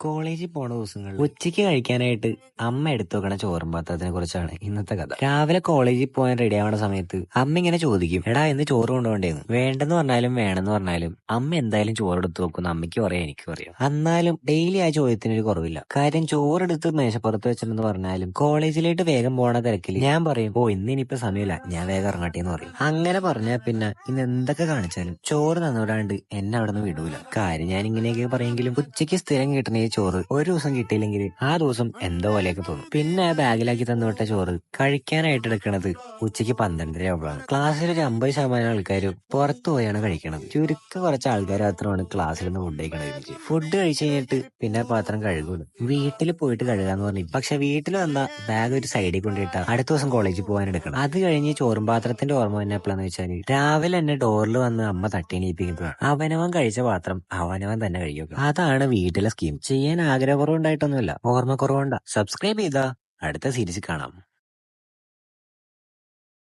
കോളേജിൽ പോണ ദിവസങ്ങളിൽ ഉച്ചയ്ക്ക് കഴിക്കാനായിട്ട് അമ്മ എടുത്തു വെക്കണ ചോറും പാത്രത്തിനെ കുറിച്ചാണ് ഇന്നത്തെ കഥ. രാവിലെ കോളേജിൽ പോകാൻ റെഡി ആവണ സമയത്ത് അമ്മ ഇങ്ങനെ ചോദിക്കും, എടാ ഇന്ന് ചോറ് കൊണ്ടുപോകണ്ടേന്ന്. വേണ്ടെന്ന് പറഞ്ഞാലും വേണമെന്ന് പറഞ്ഞാലും അമ്മ എന്തായാലും ചോറ് എടുത്തു വെക്കുന്ന അമ്മയ്ക്ക് പറയാം, എനിക്കും അറിയാം. എന്നാലും ഡെയിലി ആ ചോദ്യത്തിന് ഒരു കുറവില്ല. കാര്യം ചോറെടുത്ത് മേശപ്പുറത്ത് വെച്ചിട്ടെന്ന് പറഞ്ഞാലും കോളേജിലേക്ക് വേഗം പോണ തിരക്കിൽ ഞാൻ പറയും, ഓ ഇന്ന് ഇനിയിപ്പോ സമയമില്ല, ഞാൻ വേഗം ഇറങ്ങട്ടെ എന്ന് പറയും. അങ്ങനെ പറഞ്ഞാൽ പിന്നെ ഇന്ന് എന്തൊക്കെ കാണിച്ചാലും ചോറ് തന്നോടാണ്ട് എന്നെ അവിടെ നിന്ന് വിടൂല. കാര്യം ഞാൻ ഇങ്ങനെയൊക്കെ പറയെങ്കിലും ഉച്ചയ്ക്ക് സ്ഥിരം കിട്ടുന്ന ഈ ചോറ് ഒരു ദിവസം കിട്ടിയില്ലെങ്കിൽ ആ ദിവസം എന്തോ പോലെയൊക്കെ തോന്നും. പിന്നെ ബാഗിലാക്കി തന്നുവിട്ട ചോറ് കഴിക്കാനായിട്ട് എടുക്കണത് ഉച്ചയ്ക്ക് 12:30 ആവുമ്പോഴാണ്. ക്ലാസ്സിൽ ഒരു 50% ആൾക്കാരും പുറത്തു പോയാണ് കഴിക്കണത്. ചുരുക്കം കുറച്ച് ആൾക്കാർ മാത്രമാണ് ക്ലാസ്സിൽ നിന്ന് ഫുഡ് കഴിക്കണത്. ഫുഡ് കഴിച്ചു കഴിഞ്ഞിട്ട് പിന്നെ പാത്രം കഴുകുള്ളൂ. വീട്ടിൽ പോയിട്ട് കഴുകാന്ന് പറഞ്ഞു. പക്ഷെ വീട്ടിൽ വന്ന ബാഗ് ഒരു സൈഡിൽ കൊണ്ടിട്ടാ അടുത്ത ദിവസം കോളേജിൽ പോകാൻ എടുക്കണം. അത് കഴിഞ്ഞ് ചോറും പാത്രത്തിന്റെ ഓർമ്മ തന്നെ എപ്പോഴാന്ന് വെച്ചാൽ രാവിലെ എന്നെ ഡോറിൽ വന്ന് അമ്മ തട്ടിയെണീപ്പിക്കുമ്പോഴാണ്. അവനവൻ കഴിച്ച പാത്രം അവനവൻ തന്നെ കഴിക്കും. അതാണ് വീട്ടിലെ സ്കീം. ചെയ്യാൻ ആഗ്രഹക്കുറവുണ്ടായിട്ടൊന്നുമില്ല, ഓർമ്മക്കുറവുണ്ടാ. സബ്സ്ക്രൈബ് ചെയ്താ അടുത്ത സീരീസ് കാണാം.